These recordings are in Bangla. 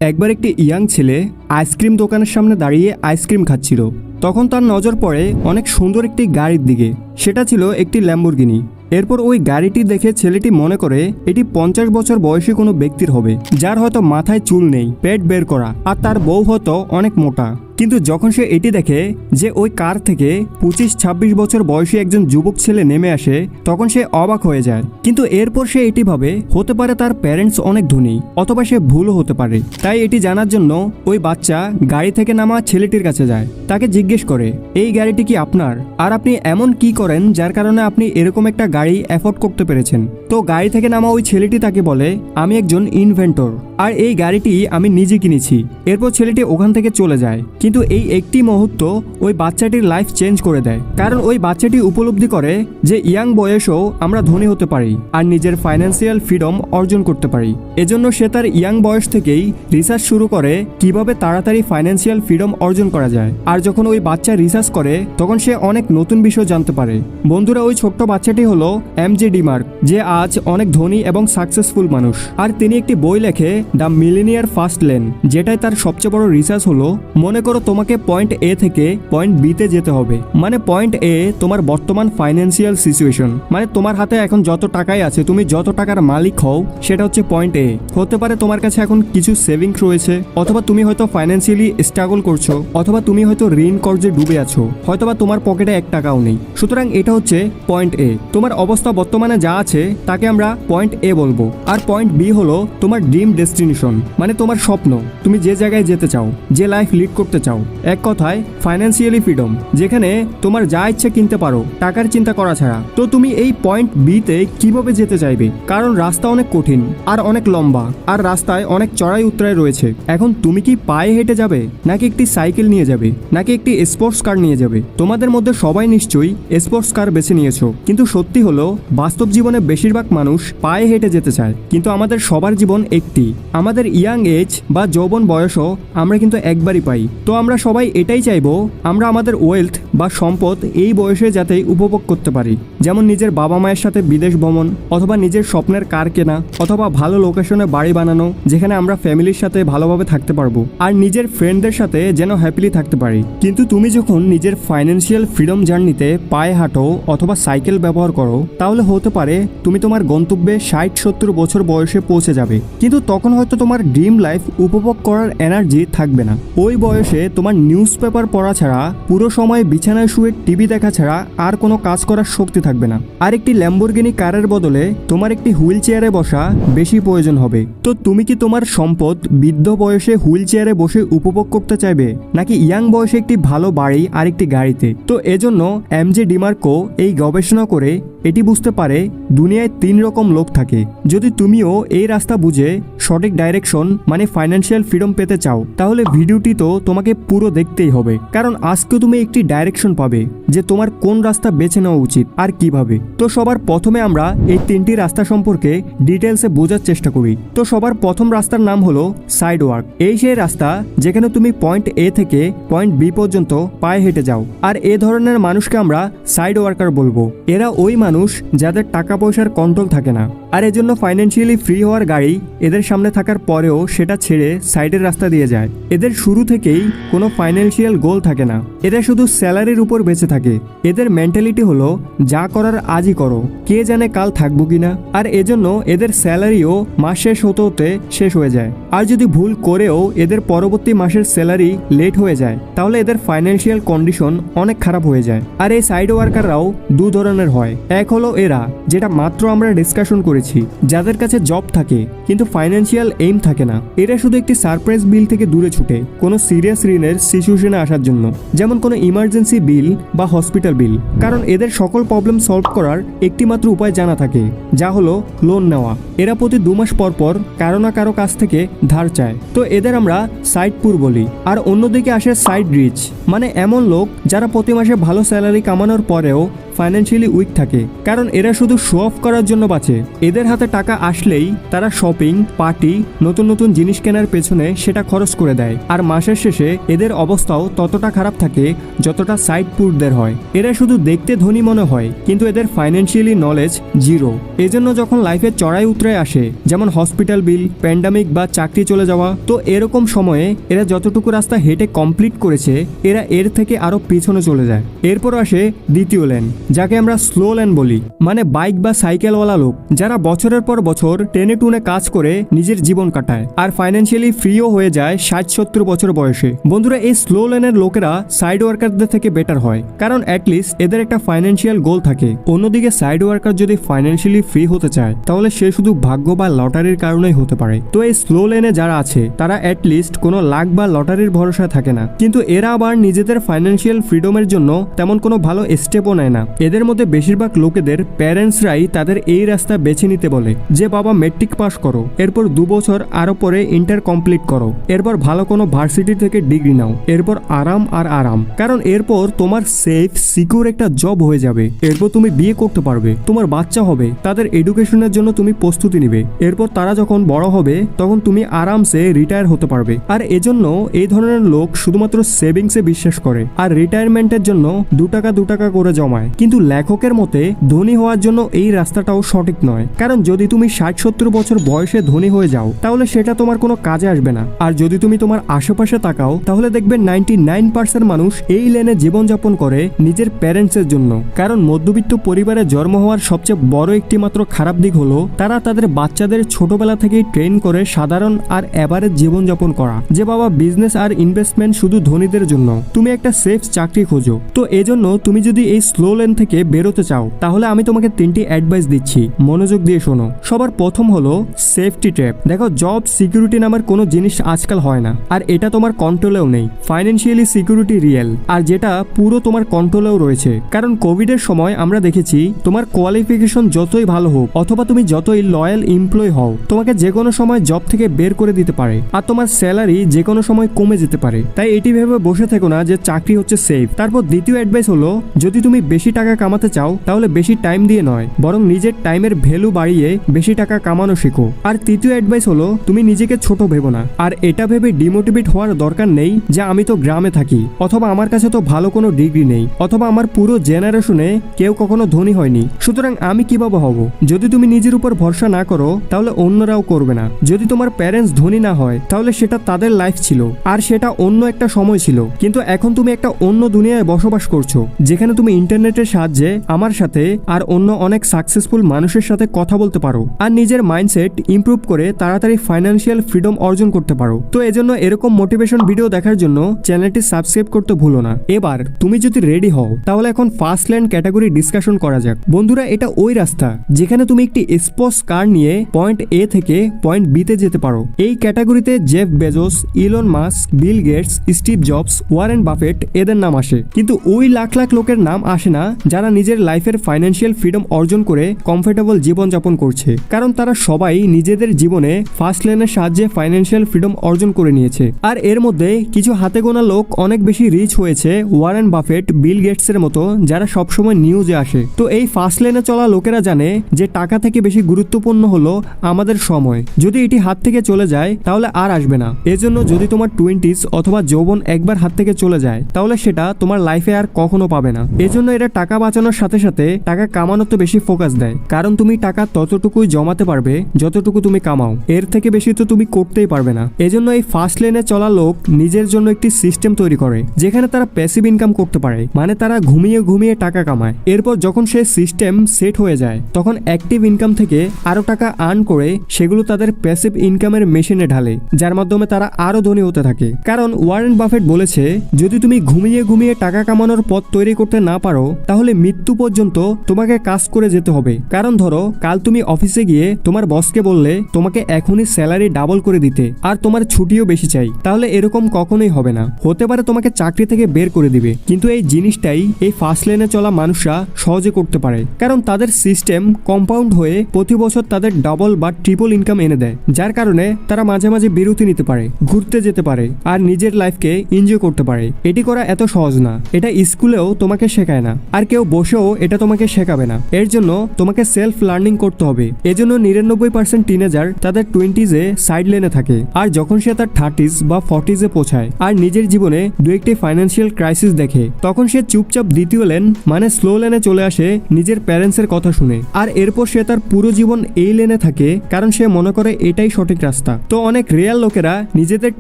একবার একটি ইয়াং ছেলে আইসক্রিম দোকানের সামনে দাঁড়িয়ে আইসক্রিম খাচ্ছিল। তখন তার নজর পড়ে অনেক সুন্দর একটি গাড়ির দিকে। সেটা ছিল একটি ল্যাম্বরগিনি। এরপর ওই গাড়িটি দেখে ছেলেটি মনে করে এটি 50 বছর বয়সী কোনো ব্যক্তির হবে, যার হয়তো মাথায় চুল নেই, পেট বের করা, আর তার বউ হয়তো অনেক মোটা। কিন্তু যখন সে এটি দেখে যে ওই কার থেকে 25-26 বছর বয়সী একজন যুবক ছেলে নেমে আসে, তখন সে অবাক হয়ে যায়। কিন্তু এরপর সে এটি ভাবে হতে পারে তার প্যারেন্টস অনেক ধনী, অথবা সে ভুলও হতে পারে। তাই এটি জানার জন্য ওই বাচ্চা গাড়ি থেকে নামা ছেলেটির কাছে যায়, তাকে জিজ্ঞেস করে এই গাড়িটি কি আপনার, আর আপনি এমন কি করেন যার কারণে আপনি এরকম একটা গাড়ি অ্যাফোর্ড করতে পেরেছেন। তো গাড়ি থেকে নামা ওই ছেলেটি তাকে বলে আমি একজন ইনভেন্টর, আর এই গাড়িটি আমি নিজে কিনেছি। এরপর ছেলেটি ওখান থেকে চলে যায়। কিন্তু এই একটি মুহূর্ত ওই বাচ্চাটির লাইফ চেঞ্জ করে দেয়, কারণ ওই বাচ্চাটি উপলব্ধি করে যে ইয়াং বয়সেও আমরা ধনী হতে পারি আর নিজের ফাইন্যান্সিয়াল ফ্রিডম অর্জন করতে পারি। এজন্য সে তার ইয়াং বয়স থেকেই রিসার্চ শুরু করে কিভাবে তাড়াতাড়ি ফাইন্যান্সিয়াল ফ্রিডম অর্জন করা যায়। আর যখন ওই বাচ্চা রিসার্চ করে তখন সে অনেক নতুন বিষয় জানতে পারে। বন্ধুরা, ওই ছোট্ট বাচ্চাটি হলো এমজে ডিমার্ক, যে আজ অনেক ধনী এবং সাকসেসফুল মানুষ। আর তিনি একটি বই লেখে দ্য মিলেনিয়ার ফার্স্ট লেন, যেটাই তার সবচেয়ে বড় রিসার্চ হলো মনে করো তোমাকে পয়েন্ট এ থেকে পয়েন্ট বি তে যেতে হবে। মানে পয়েন্ট এ তোমার বর্তমান ফাইন্যান্সিয়াল সিচুয়েশন, মানে তোমার হাতে এখন যত টাকাই আছে, তুমি যত টাকার মালিক হও, সেটা হচ্ছে পয়েন্ট এ। হতে পারে তোমার কাছে এখন কিছু সেভিংস রয়েছে, অথবা তুমি হয়তো ফাইন্যান্সিয়ালি স্ট্রাগল করছো, অথবা তুমি হয়তো ঋণ কর্জে ডুবে আছো, হয়তোবা তোমার পকেটে 1 টাকাও নেই। সুতরাং এটা হচ্ছে পয়েন্ট এ। তোমার অবস্থা বর্তমানে যা আছে তাকে আমরা পয়েন্ট এ বলবো। আর পয়েন্ট বি হলো তোমার ড্রিম ডেস্টিনেশন, মানে তোমার স্বপ্ন, তুমি যে জায়গায় যেতে চাও, যে লাইফ লিড করতে চাও। এক কথায় ফাইন্যান্সিয়ালি ফ্রিডম, যেখানে তোমার যা ইচ্ছে কিনতে পারো টাকার চিন্তা করা ছাড়া। তো তুমি এই পয়েন্ট বি তে কিভাবে যেতে চাইবে? কারণ রাস্তা অনেক কঠিন আর অনেক লম্বা, আর রাস্তায় অনেক চড়াই উতরাই রয়েছে। এখন তুমি কি পায়ে হেঁটে যাবে, নাকি একটি সাইকেল নিয়ে যাবে, নাকি একটি স্পোর্টস কার নিয়ে যাবে? তোমাদের মধ্যে সবাই নিশ্চয়ই স্পোর্টস কার বেছে নিয়েছো, কিন্তু সত্যি হলো বাস্তব জীবনে বেশিরভাগ মানুষ পায়ে হেঁটে যেতে চায়। কিন্তু আমাদের সবার জীবন একটি, আমাদের ইয়াং এজ বা যৌবন বয়সও আমরা কিন্তু একবারই পাই। তো আমরা সবাই এটাই চাইবো আমরা আমাদের ওয়েলথ বা সম্পদ এই বয়সে যাতে উপভোগ করতে পারি। যেমন নিজের বাবা মায়ের সাথে বিদেশ ভ্রমণ, অথবা নিজের স্বপ্নের কার কেনা, অথবা ভালো লোকেশনে বাড়ি বানানো যেখানে আমরা ফ্যামিলির সাথে ভালোভাবে থাকতে পারবো, আর নিজের ফ্রেন্ডদের সাথে যেন হ্যাপিলি থাকতে পারি। কিন্তু তুমি যখন নিজের ফাইন্যান্সিয়াল ফ্রিডম জার্নিতে পায়ে হাঁটো অথবা সাইকেল ব্যবহার করো, তাহলে হতে পারে তুমি তোমার গন্তব্যে 60-70 বছর বয়সে পৌঁছে যাবে, কিন্তু তখন হয়তো তোমার ড্রিম লাইফ উপভোগ করার এনার্জি থাকবে না। ওই বয়সে তোমার নিউজ পেপার পড়া ছাড়া, পুরো সময় বিছানায় শুয়ে টিভি দেখা ছাড়া আর কোনো কাজ করার শক্তি থাকবে না। আর একটি ল্যাম্বরগিনি কারের বদলে তোমার একটি হুইল চেয়ারে বসা বেশি প্রয়োজন হবে। তো তুমি কি তোমার সম্পদ বৃদ্ধ বয়সে হুইল চেয়ারে বসে উপভোগ করতে চাইবে, নাকি ইয়াং বয়সে একটি ভালো বাড়ি আর একটি গাড়িতে? তো এজন্য এমজে ডিমার্কো এই গবেষণা করে এটি বুঝতে পারে দুনিয়ায় 3 রকম লোক থাকে। যদি তুমিও এই রাস্তা বুঝে সঠিক ডাইরেকশন মানে ফাইন্যান্সিয়াল ফ্রিডম পেতে চাও, তাহলে ভিডিওটি তো তোমাকে পুরো দেখতেই হবে, কারণ আজকে তুমি একটি ডাইরেকশন পাবে যে তোমার কোন রাস্তা বেছে নেওয়া উচিত আর কিভাবে। তো সবার প্রথমে আমরা এই 3টি রাস্তা সম্পর্কে ডিটেলসে বোঝার চেষ্টা করি। তো সবার প্রথম রাস্তার নাম হলো সাইড ওয়াক। এই সেই রাস্তা যেখানে তুমি পয়েন্ট এ থেকে পয়েন্ট বি পর্যন্ত পায়ে হেঁটে যাও। আর এ ধরনের মানুষকে আমরা সাইড ওয়ার্কার বলবো। এরা ওই মানুষ যাদের টাকা পয়সার কন্ট্রোল থাকে না, আর এজন্য ফাইন্যান্সিয়ালি ফ্রি হওয়ার গাড়ি এদের সামনে থাকার পরেও সেটা ছেড়ে সাইডের রাস্তা দিয়ে যায়। এদের শুরু থেকেই কোনো ফাইন্যান্সিয়াল গোল থাকে না, এরা শুধু স্যালারির উপর বেঁচে থাকে। এদের মেন্টালিটি হলো যা করার আজই করো, কে জানে কাল থাকবো কিনা। আর এজন্য এদের স্যালারিও মাস শেষ হতে হতে শেষ হয়ে যায়। আর যদি ভুল করেও এদের পরবর্তী মাসের স্যালারি লেট হয়ে যায়, তাহলে এদের ফাইন্যান্সিয়াল কন্ডিশন অনেক খারাপ হয়ে যায়। আর এই সাইড ওয়ার্কাররাও 2 ধরনের হয়। এক হলো এরা, যেটা মাত্র আমরা ডিসকাশন করেছি, যাদের কাছে জব থাকে কিন্তু ফাইন্যান্সিয়াল এইম থাকে না। এরা শুধু একটি সারপ্রাইজ বিল থেকে দূরে ছুটে কোনো সিরিয়াস ঋণের সিচুয়েশনে আসার জন্য, যেমন কোনো ইমার্জেন্সি বিল বা হসপিটাল বিল। কারণ এদের সকল প্রবলেম সলভ করার একটি মাত্র উপায় জানা থাকে, যা হলো লোন নেওয়া। এরা প্রতি 2 মাস পর পর কারো না কারো কাছ থেকে ধার চায়। তো এদের আমরা সাইড পুর বলি। আর অন্যদিকে আসে সাইড রিচ, মানে এমন লোক যারা প্রতি মাসে ভালো স্যালারি কামানোর পরেও ফাইন্যান্সিয়ালি উইক থাকে, কারণ এরা শুধু শো অফ করার জন্য বাঁচে। এদের হাতে টাকা আসলেই তারা শপিং, পার্টি, নতুন নতুন জিনিস কেনার পেছনে সেটা খরচ করে দেয়। আর মাসের শেষে এদের অবস্থাও ততটা খারাপ থাকে যতটা সাইড পুরদের হয়। এরা শুধু দেখতে ধনী মনে হয়, কিন্তু এদের ফাইন্যান্সিয়ালি নলেজ জিরো। এজন্য যখন লাইফে চড়াই উতরাই আসে, যেমন হসপিটাল বিল, প্যান্ডামিক বা চাকরি চলে যাওয়া, তো এরকম সময়ে এরা যতটুকু রাস্তা হেঁটে কমপ্লিট করেছে এরা এর থেকে আরো পিছনে চলে যায়। এরপর আসে দ্বিতীয় লেন, যাকে আমরা স্লো লেন বলি, মানে বাইক বা সাইকেলওয়ালা লোক যারা বছরের পর বছর টেনে টুনে কাজ করে নিজের জীবন কাটায় আর ফাইন্যান্সিয়ালি ফ্রিও হয়ে যায় 60-70 বছর বয়সে। বন্ধুরা, এই স্লো লেনের লোকেরা সাইড ওয়ার্কারদের থেকে বেটার হয়, কারণ অ্যাটলিস্ট এদের একটা ফাইন্যান্সিয়াল গোল থাকে। অন্যদিকে সাইড ওয়ার্কার যদি ফাইন্যান্সিয়ালি ফ্রি হতে চায় তাহলে সে শুধু ভাগ্য বা লটারির কারণেই হতে পারে। তো এই স্লো লেনে যারা আছে তারা অ্যাটলিস্ট কোনো লাক বা লটারির ভরসা থাকে না, কিন্তু এরা আবার নিজেদের ফাইন্যান্সিয়াল ফ্রিডমের জন্য তেমন কোনো ভালো স্টেপও নেয় না। এদের মধ্যে বেশিরভাগ লোকেদের প্যারেন্টসরাই তাদের এই রাস্তা বেছে নিতে বলে যে বাবা মেট্রিক পাস করো, এরপর 2 বছর আরো পরে ইন্টার কমপ্লিট করো, এরপর ভালো কোনো ভার্সিটি থেকে ডিগ্রি নাও, এরপর আরাম আর আরাম, কারণ এরপর তোমার সেফ সিকিউর একটা জব হয়ে যাবে, এরপর তুমি বিয়ে করতে পারবে, তোমার বাচ্চা হবে, তাদের এডুকেশনের জন্য তুমি প্রস্তুতি নিবে, এরপর তারা যখন বড় হবে তখন তুমি আরামসে রিটায়ার হতে পারবে। আর এজন্য এই ধরনের লোক শুধুমাত্র সেভিংসে বিশ্বাস করে আর রিটায়ারমেন্টের জন্য 2 টাকা করে জমায়। কিন্তু লেখকের মতে ধনী হওয়ার জন্য এই রাস্তাটাও সঠিক নয়, কারণ যদি তুমি 60-70 বছর বয়সে ধনী হয়ে যাও তাহলে সেটা তোমার কোনো কাজে আসবে না। আর যদি তুমি তোমার আশেপাশে তাকাও তাহলে দেখবে 99% মানুষ এই লেনে জীবনযাপন করে নিজের প্যারেন্টসের জন্য, কারণ মধ্যবিত্ত পরিবারে জন্ম হওয়ার সবচেয়ে বড় একটি মাত্র খারাপ দিক হলো তারা তাদের বাচ্চাদের ছোটবেলা থেকেই ট্রেন করে সাধারণ আর এভারেজ জীবনযাপন করা, যে বাবা বিজনেস আর ইনভেস্টমেন্ট শুধু ধনীদের জন্য, তুমি একটা সেফ চাকরি খোঁজো। তো এজন্য তুমি যদি এই স্লো লেন থেকে বেরোতে চাও তাহলে আমি তোমাকে 3টি অ্যাডভাইস দিচ্ছি, মনোযোগ দিয়ে শোনো। সবার প্রথম হলো সেফটি ট্র্যাপ। দেখো, জব সিকিউরিটি নামের কোনো জিনিস আজকাল হয় না, আর এটা তোমার কন্ট্রোলেও নেই। ফাইন্যান্সিয়ালি সিকিউরিটি রিয়েল, আর যেটা পুরো তোমার কন্ট্রোলেও রয়েছে। কারণ কোভিডের সময় আমরা দেখেছি তোমার কোয়ালিফিকেশন যতই ভালো হোক অথবা তুমি যতই লয়াল এমপ্লয় হও, তোমাকে যে কোনো সময় জব থেকে বের করে দিতে পারে আর তোমার স্যালারি যে কোনো সময় কমে যেতে পারে। তাই এটি ভেবে বসে থেকো না যে চাকরি হচ্ছে সেফ। তারপর দ্বিতীয় অ্যাডভাইস হলো, যদি তুমি বেশি টাকা কামাতে চাও তাহলে বেশি টাইম দিয়ে নয়, বরং নিজের টাইমের ভ্যালু বাড়িয়ে বেশি টাকা কামানো শেখো। আর তৃতীয় অ্যাডভাইস হলো, তুমি নিজেকে ছোট ভেবো না, আর এটা ভেবে ডিমোটিভেট হওয়ার দরকার নেই যে আমি তো গ্রামে থাকি, অথবা আমার কাছে তো ভালো কোনো ডিগ্রি নেই, অথবা আমার পুরো জেনারেশনে কেউ কখনো ধনী হয়নি, সুতরাং আমি কিভাবে হব। যদি তুমি নিজের উপর ভরসা না করো তাহলে অন্যরাও করবে না। যদি তোমার প্যারেন্টস ধনী না হয় তাহলে সেটা তাদের লাইফ ছিল আর সেটা অন্য একটা সময় ছিল, কিন্তু এখন তুমি একটা অন্য দুনিয়ায় বসবাস করছো যেখানে তুমি ইন্টারনেটের সাহায্যে আমার সাথে আর অন্য অনেক সাকসেসফুল মানুষের সাথে কথা বলতে পারো আর নিজের মাইন্ডসেট ইমপ্রুভ করে তাড়াতাড়ি ফাইন্যান্সিয়াল ফ্রিডম অর্জন করতে পারো। তো এজন্য এরকম মোটিভেশন ভিডিও দেখার জন্য চ্যানেলটি সাবস্ক্রাইব করতে ভুলো না। এবার তুমি যদি রেডি হও তাহলে এখন ফার্স্ট ল্যান্ড ক্যাটাগরি ডিসকাশন করা যাক। বন্ধুরা, এটা ওই রাস্তা যেখানে তুমি একটি স্পোর্টস কার নিয়ে পয়েন্ট এ থেকে পয়েন্ট বি তে যেতে পারো। এই ক্যাটাগরিতে Jeff Bezos, Elon Musk, Bill Gates, Steve Jobs, Warren Buffett এদের নাম আসে, কিন্তু ওই লাখ লাখ লোকের নাম আসে না যারা নিজের লাইফের ফাইন্যান্সিয়াল ফ্রিডম অর্জন করে কমফোর্টেবল জীবনযাপন করছে, কারণ তারা সবাই নিজেদের জীবনে ফার্স্ট লেনের সাহায্যে ফাইন্যান্সিয়াল ফ্রিডম অর্জন করে নিয়েছে। আর এর মধ্যে কিছু হাতে গোনা লোক অনেক বেশি রিচ হয়েছে, ওয়ারেন বাফেট, বিল গেটস এর মতো, যারা সবসময় নিউজে আসে। তো এই ফার্স্ট লেনে চলা লোকেরা জানে যে টাকা থেকে বেশি গুরুত্বপূর্ণ হলো আমাদের সময়। যদি এটি হাত থেকে চলে যায় তাহলে আর আসবে না। এজন্য যদি তোমার 20s অথবা যৌবন একবার হাত থেকে চলে যায় তাহলে সেটা তোমার লাইফে আর কখনো পাবে না। এজন্য এরা টাকা বাঁচানোর সাথে সাথে টাকা কামানোতে বেশি ফোকাস দেয়, কারণ তুমি টাকা ততটুকুই জমাতে পারবে যতটুকু তুমি কামাও, এর থেকে বেশি তো তুমি করতেই পারবে না। এজন্য এই ফার্স্ট লেনে চলা লোক নিজের জন্য একটি সিস্টেম তৈরি করে যেখানে তারা প্যাসিভ ইনকাম করতে পারে, মানে তারা ঘুমিয়ে ঘুমিয়ে টাকা কামায়। এরপর যখন সে সিস্টেম সেট হয়ে যায় তখন অ্যাক্টিভ ইনকাম থেকে আরো টাকা আর্ন করে সেগুলো তাদের প্যাসিভ ইনকামের মেশিনে ঢালে, যার মাধ্যমে তারা আরো ধনী হতে থাকে। কারণ ওয়ারেন বাফেট বলেছে, যদি তুমি ঘুমিয়ে ঘুমিয়ে টাকা কামানোর পথ তৈরি করতে না পারো তাহলে মৃত্যু পর্যন্ত তোমাকে কাজ করে যেতে হবে। কারণ ধরো কাল তুমি অফিসে গিয়ে তোমার বসকে বললে তোমাকে এখনই স্যালারি ডাবল করে দিতে আর তোমার ছুটিও বেশি চাই, তাহলে এরকম কখনোই হবে না। হতে পারে তোমাকে চাকরি থেকে বের করে দিবে, কিন্তু এই জিনিসটাই এই ফার্স্ট লেনে চলা মানুষরা সহজে করতে পারে, কারণ তাদের সিস্টেম কম্পাউন্ড হয়ে প্রতি বছর তাদের ডাবল বা ট্রিপল ইনকাম এনে দেয়, যার কারণে তারা মাঝে মাঝে বিরতি নিতে পারে, ঘুরতে যেতে পারে আর নিজের লাইফকে এনজয় করতে পারে। এটি করা এত সহজ না, এটা স্কুলেও তোমাকে শেখানো শেখায় না, আর কেউ বসেও এটা তোমাকে শেখাবে না। এর জন্য তোমাকে সেলফ লার্নিং করতে হবে। এজন্য 99% টিনেজার তাদের 20s-এ সাইড লেনে থাকে, আর যখন সে তার 30s বা 40s-এ পৌঁছায় আর নিজের জীবনে দু একটি ফাইন্যান্সিয়াল ক্রাইসিস দেখে, তখন সে চুপচাপ দ্বিতীয় লেন মানে স্লো লেনে চলে আসে নিজের প্যারেন্টসের কথা শুনে। আর এরপর সে তার পুরো জীবন এই লেনে থাকে, কারণ সে মনে করে এটাই সঠিক রাস্তা। তো অনেক রিয়েল লোকেরা নিজেদের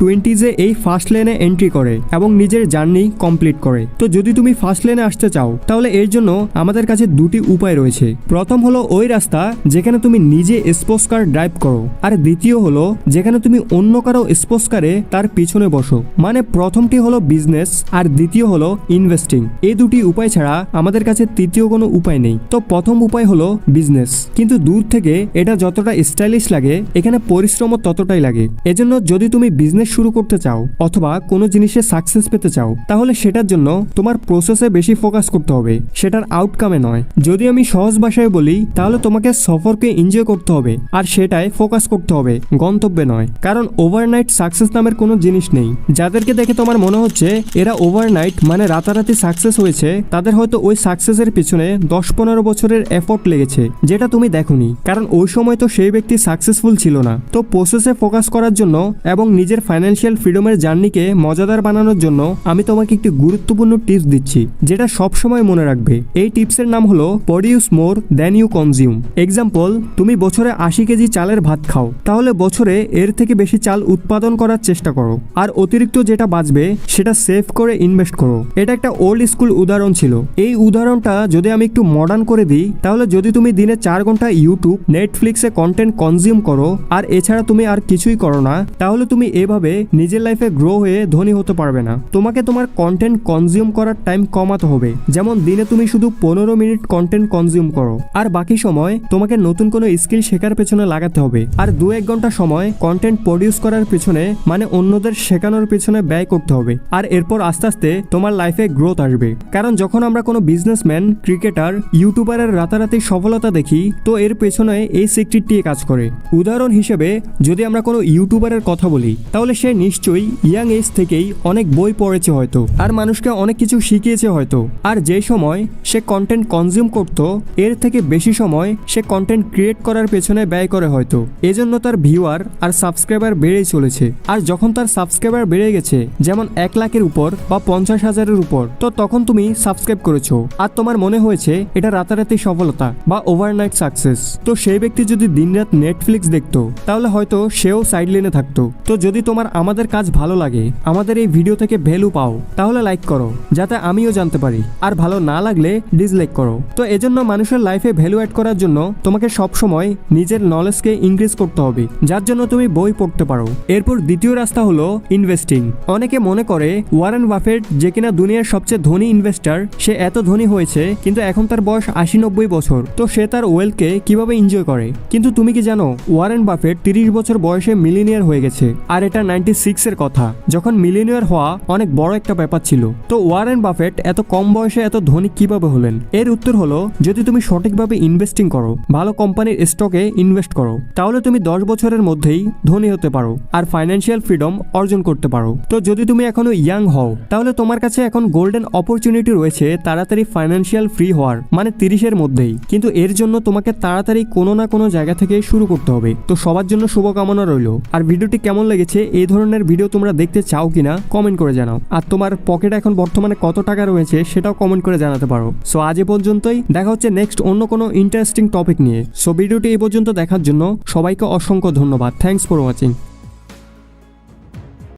20s-এ এই ফার্স্ট লেনে এন্ট্রি করে এবং নিজের জার্নি কমপ্লিট করে। তো যদি তুমি ফার্স্ট লেনে আসতে চাও, তাহলে এর জন্য আমাদের কাছে দুটি উপায় রয়েছে। প্রথম হলো ওই রাস্তা যেখানে তুমি নিজে স্পোর্টস কার ড্রাইভ করো, আর দ্বিতীয় হলো যেখানে তুমি অন্য কারো স্পোর্টস কারে তার পিছনে বসো। মানে প্রথমটি হলো বিজনেস আর দ্বিতীয় হলো ইনভেস্টিং। এই দুটি উপায় ছাড়া আমাদের কাছে তৃতীয় কোনো উপায় নেই। তো প্রথম উপায় হলো বিজনেস, কিন্তু দূর থেকে এটা যতটা স্টাইলিশ লাগে, এখানে পরিশ্রমও ততটাই লাগে। এজন্য যদি তুমি বিজনেস শুরু করতে চাও অথবা কোনো জিনিসে সাকসেস পেতে চাও, তাহলে সেটার জন্য তোমার প্রসেসে বেশি ফোকাস করতে হবে, সেটার আউটকামে নয়। যদি আমি সহজ ভাষায় বলি, তাহলে তোমাকে সফরকে এনজয় করতে হবে আর সেটাই ফোকাস করতে হবে, গন্তব্যে নয়। কারণ ওভারনাইট সাকসেস নামের কোনো জিনিস নেই। যাদেরকে দেখে তোমার মনে হচ্ছে এরা ওভারনাইট মানে রাতারাতি সাকসেস হয়েছে, তাদের হয়তো ওই সাকসেসের পিছনে 10-15 বছরের এফোর্ট লেগেছে, যেটা তুমি দেখোনি, কারণ ওই সময় তো সেই ব্যক্তি সাকসেসফুল ছিল না। তো প্রসেসে ফোকাস করার জন্য এবং নিজের ফাইন্যান্সিয়াল ফ্রিডমের জার্নিকে মজাদার বানানোর জন্য আমি তোমাকে একটি গুরুত্বপূর্ণ টিপস দিচ্ছি, যেটা সবসময় মনে রাখবে। এই টিপসের নাম হলো produce more than you consume. Example, তুমি বছরে 80 কেজি চালের ভাত খাও, তাহলে বছরে এর থেকে বেশি চাল উৎপাদন করার চেষ্টা করো, আর অতিরিক্ত যেটা বাঁচবে সেটা সেভ করে ইনভেস্ট করো। এটা একটা ওল্ড স্কুল উদাহরণ ছিল। এই উদাহরণটা যদি আমি একটু মডার্ন করে দিই, তাহলে যদি তুমি দিনে 4 ঘন্টা ইউটিউব, নেটফ্লিক্সে কন্টেন্ট কনজিউম করো আর এছাড়া তুমি আর কিছুই করো না, তাহলে তুমি এভাবে নিজের লাইফে গ্রো হয়ে ধনী হতে পারবে না। তোমাকে তোমার কন্টেন্ট কনজিউম করার টাইম কমাতে হবে। যেমন দিনে তুমি শুধু 15 মিনিট কন্টেন্ট কনজিউম করো, আর বাকি সময় তোমাকে নতুন কোনো স্কিল শেখার পেছনে লাগাতে হবে, আর 2-1 ঘন্টা সময় কন্টেন্ট প্রডিউস করার পেছনে মানে অন্যদের শেখানোর পেছনে ব্যয় করতে হবে। আর এরপর আস্তে আস্তে তোমার লাইফে গ্রোথ আসবে। কারণ যখন আমরা কোনো বিজনেসম্যান, ক্রিকেটার, ইউটিউবারের রাতারাতি সফলতা দেখি, তো এর পেছনে এই সিক্রেটটি কাজ করে। উদাহরণ হিসেবে যদি আমরা কোনো ইউটিউবারের কথা বলি, তাহলে সে নিশ্চয়ই ইয়াং এজ থেকেই অনেক বই পড়েছে হয়তো, আর মানুষকে অনেক কিছু শিখিয়েছে হয়তো। আর যে সময় সে কন্টেন্ট কনজিউম করত, এর থেকে বেশি সময় সে কন্টেন্ট ক্রিয়েট করার পেছনে ব্যয় করে হয়তো। এজন্য তার ভিউয়ার আর সাবস্ক্রাইবার বেড়েই চলেছে। আর যখন তার সাবস্ক্রাইবার বেড়ে গেছে, যেমন 1 লাখের উপর বা 50,000-এর উপর, তো তখন তুমি সাবস্ক্রাইব করেছো আর তোমার মনে হয়েছে এটা রাতারাতি সফলতা বা ওভারনাইট সাকসেস। তো সেই ব্যক্তি যদি দিনরাত নেটফ্লিক্স দেখতো, তাহলে হয়তো সেও সাইড লেনে থাকতো। তো যদি তোমার আমাদের কাজ ভালো লাগে, আমাদের এই ভিডিও থেকে ভ্যালু পাও, তাহলে লাইক করো, যাতে আমিও জানতে পারি। আর ভালো না লাগলে ডিসলাইক করো। তো এজন্য মানুষের লাইফে ভ্যালু অ্যাড করার জন্য তোমাকে সবসময় নিজের নলেজকে ইনক্রিজ করতে হবে, যার জন্য তুমি বই পড়তে পারো। এরপর দ্বিতীয় রাস্তা হলো ইনভেস্টিং। অনেকে মনে করে ওয়ারেন বাফেট, যে কিনা দুনিয়ার সবচেয়ে ধনী ইনভেস্টার, সে এত ধনী হয়েছে কিন্তু এখন তার বয়স 80-90 বছর, তো সে তার ওয়েলথকে কিভাবে এনজয় করে। কিন্তু তুমি কি জানো, ওয়ারেন বাফেট 30 বছর বয়সে মিলিনিয়ার হয়ে গেছে। আর এটা 96-এর কথা, যখন মিলিনিয়ার হওয়া অনেক বড় একটা ব্যাপার ছিল। তো ওয়ারেন বাফেট এত কম বয়সে এত ধনী কিভাবে হলেন? এর উত্তর হলো, যদি তুমি সঠিকভাবে ইনভেস্টিং করো, ভালো কোম্পানির স্টকে ইনভেস্ট করো, তাহলে তুমি 10 বছরের মধ্যেই ধনী হতে পারো আর ফাইন্যান্সিয়াল ফ্রিডম অর্জন করতে পারো। তো যদি তুমি এখনো ইয়াং হও, তাহলে তোমার কাছে এখন গোল্ডেন অপরচুনিটি রয়েছে তাড়াতাড়ি ফাইন্যান্সিয়াল ফ্রি হওয়ার, মানে 30-এর মধ্যেই। কিন্তু এর জন্য তোমাকে তাড়াতাড়ি কোনো না কোনো জায়গা থেকে শুরু করতে হবে। তো সবার জন্য শুভকামনা রইল। আর ভিডিওটি কেমন লেগেছে, এই ধরনের ভিডিও তোমরা দেখতে চাও কিনা কমেন্ট করে জানাও। আর তোমার পকেটে এখন বর্তমানে কত টাকা রয়েছে সেটাও কমেন্ট করে জানাতে পারো। সো আজ এ পর্যন্তই, দেখা হচ্ছে নেক্সট অন্য কোনো ইন্টারেস্টিং টপিক নিয়ে। সো ভিডিওটি এই পর্যন্ত দেখার জন্য সবাইকে অসংখ্য ধন্যবাদ। Thanks for watching.